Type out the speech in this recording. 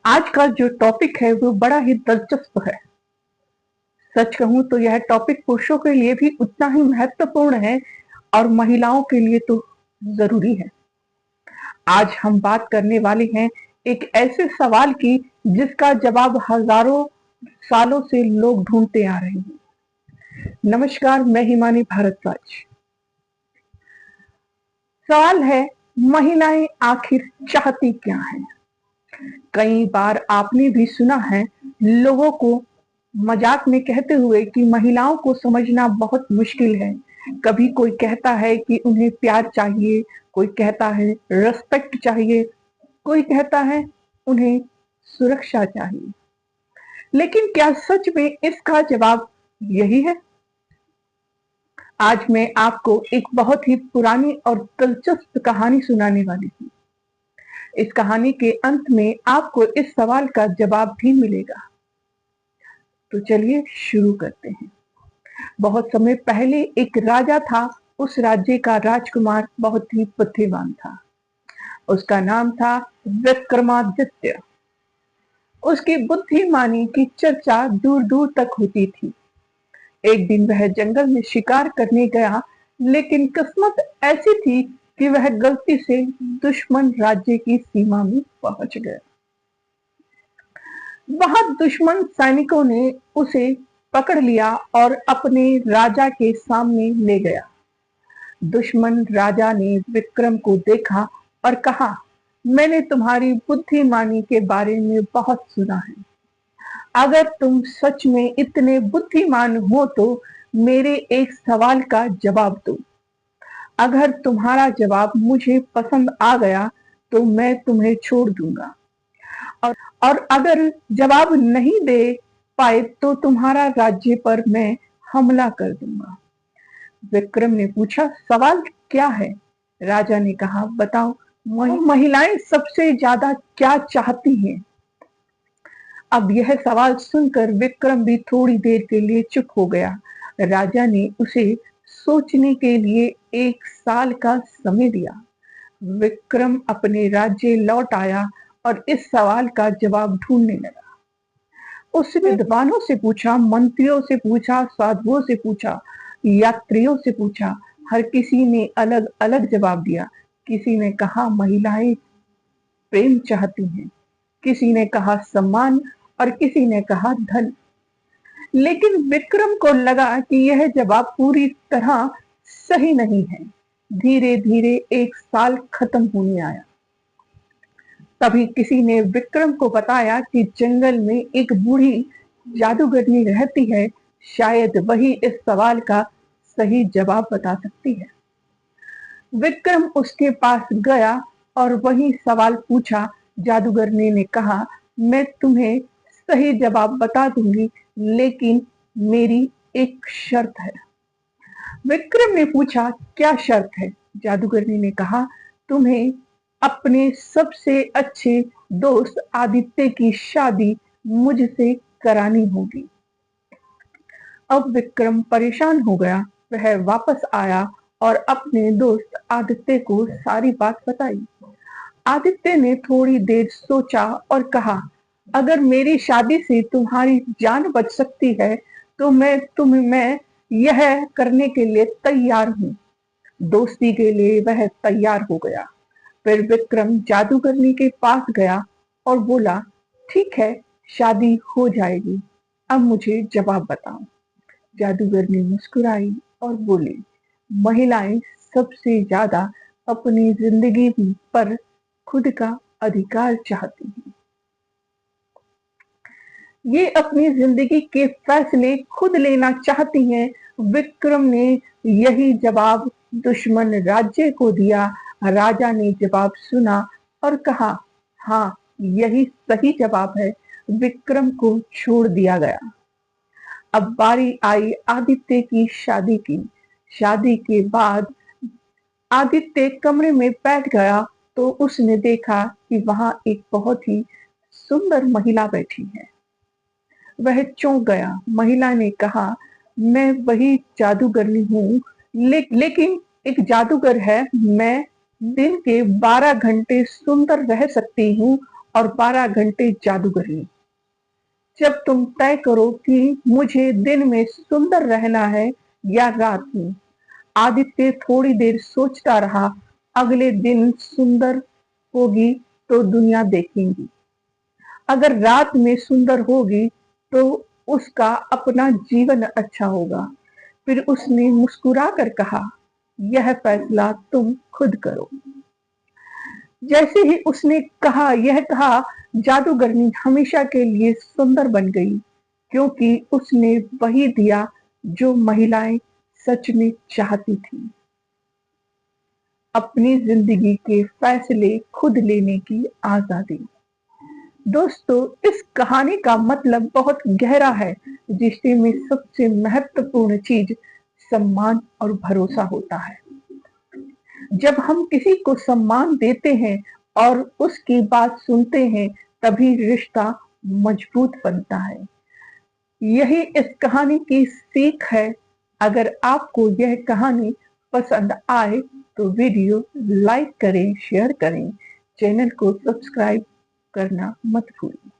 आज का जो टॉपिक है वो बड़ा ही दिलचस्प है। सच कहूं तो यह टॉपिक पुरुषों के लिए भी उतना ही महत्वपूर्ण है और महिलाओं के लिए तो जरूरी है। आज हम बात करने वाले हैं एक ऐसे सवाल की जिसका जवाब हजारों सालों से लोग ढूंढते आ रहे हैं। नमस्कार, मैं हिमानी भारद्वाज। सवाल है, महिलाएं आखिर चाहती क्या हैं? कई बार आपने भी सुना है लोगों को मजाक में कहते हुए कि महिलाओं को समझना बहुत मुश्किल है। कभी कोई कहता है कि उन्हें प्यार चाहिए, कोई कहता है रिस्पेक्ट चाहिए, कोई कहता है उन्हें सुरक्षा चाहिए। लेकिन क्या सच में इसका जवाब यही है? आज मैं आपको एक बहुत ही पुरानी और दिलचस्प कहानी सुनाने वाली हूँ। इस कहानी के अंत में आपको इस सवाल का जवाब भी मिलेगा। तो चलिए शुरू करते हैं। बहुत समय पहले एक राजा था। उस राज्य का राजकुमार बहुत ही बुद्धिमान था। उसका नाम था विक्रमादित्य। उसकी बुद्धिमानी की चर्चा दूर दूर तक होती थी। एक दिन वह जंगल में शिकार करने गया, लेकिन किस्मत ऐसी थी कि वह गलती से दुश्मन राज्य की सीमा में पहुंच गया। वहां दुश्मन सैनिकों ने उसे पकड़ लिया और अपने राजा के सामने ले गया। दुश्मन राजा ने विक्रम को देखा और कहा, मैंने तुम्हारी बुद्धिमानी के बारे में बहुत सुना है। अगर तुम सच में इतने बुद्धिमान हो तो मेरे एक सवाल का जवाब दो। अगर तुम्हारा जवाब मुझे पसंद आ गया तो मैं तुम्हें छोड़ दूंगा, और अगर जवाब नहीं दे पाए तो तुम्हारा राज्य पर मैं हमला कर दूंगा। विक्रम ने पूछा, सवाल क्या है? राजा ने कहा, बताओ, महिलाएं सबसे ज्यादा क्या चाहती हैं? अब यह सवाल सुनकर विक्रम भी थोड़ी देर के लिए चुप हो गया। राजा ने उसे सोचने के लिए 1 साल का समय दिया। विक्रम अपने राज्य लौट आया और इस सवाल का जवाब ढूंढने लगा। उसने विद्वानों से पूछा, मंत्रियों से पूछा, साधुओं से पूछा, यात्रियों से पूछा। हर किसी ने अलग अलग जवाब दिया। किसी ने कहा महिलाएं प्रेम चाहती हैं, किसी ने कहा सम्मान, और किसी ने कहा धन। लेकिन विक्रम को लगा कि यह जवाब पूरी तरह सही नहीं है। धीरे धीरे 1 साल खत्म होने आया। तभी किसी ने विक्रम को बताया कि जंगल में एक बूढ़ी जादूगरनी रहती है। शायद वही इस सवाल का सही जवाब बता सकती है। विक्रम उसके पास गया और वही सवाल पूछा। जादूगरनी ने कहा, मैं तुम्हें सही जवाब बता दूंगी, लेकिन मेरी एक शर्त है। विक्रम ने पूछा, क्या शर्त है? जादूगरनी ने कहा, तुम्हें अपने सबसे अच्छे दोस्त आदित्य की शादी मुझसे करानी होगी। अब विक्रम परेशान हो गया। वह वापस आया और अपने दोस्त आदित्य को सारी बात बताई। आदित्य ने थोड़ी देर सोचा और कहा, अगर मेरी शादी से तुम्हारी जान बच सकती है तो मैं यह करने के लिए तैयार हूँ। दोस्ती के लिए वह तैयार हो गया। फिर विक्रम जादूगरनी के पास गया और बोला, ठीक है, शादी हो जाएगी, अब मुझे जवाब बताओ। जादूगरनी मुस्कुराई और बोली, महिलाएं सबसे ज्यादा अपनी जिंदगी पर खुद का अधिकार चाहती हैं। ये अपनी जिंदगी के फैसले खुद लेना चाहती हैं। विक्रम ने यही जवाब दुश्मन राज्य को दिया। राजा ने जवाब सुना और कहा, हाँ, यही सही जवाब है। विक्रम को छोड़ दिया गया। अब बारी आई आदित्य की शादी की। शादी के बाद आदित्य कमरे में बैठ गया तो उसने देखा कि वहां एक बहुत ही सुंदर महिला बैठी है। वह चौंक गया। महिला ने कहा, मैं वही जादूगरनी हूँ, लेकिन एक जादूगर है। मैं दिन के 12 घंटे सुंदर रह सकती हूँ और 12 घंटे जादूगरनी। जब तुम तय करो कि मुझे दिन में सुंदर रहना है या रात में। आदित्य थोड़ी देर सोचता रहा। अगले दिन सुंदर होगी तो दुनिया देखेंगी, अगर रात में सुंदर होगी तो उसका अपना जीवन अच्छा होगा। फिर उसने मुस्कुराकर कहा, यह फैसला तुम खुद करो। जैसे ही उसने यह कहा, जादूगरनी हमेशा के लिए सुंदर बन गई, क्योंकि उसने वही दिया जो महिलाएं सच में चाहती थी, अपनी जिंदगी के फैसले खुद लेने की आजादी। दोस्तों, इस कहानी का मतलब बहुत गहरा है। रिश्ते में सबसे महत्वपूर्ण चीज सम्मान और भरोसा होता है। जब हम किसी को सम्मान देते हैं और उसकी बात सुनते हैं, तभी रिश्ता मजबूत बनता है। यही इस कहानी की सीख है। अगर आपको यह कहानी पसंद आए तो वीडियो लाइक करें, शेयर करें, चैनल को सब्सक्राइब करना मत भूलें।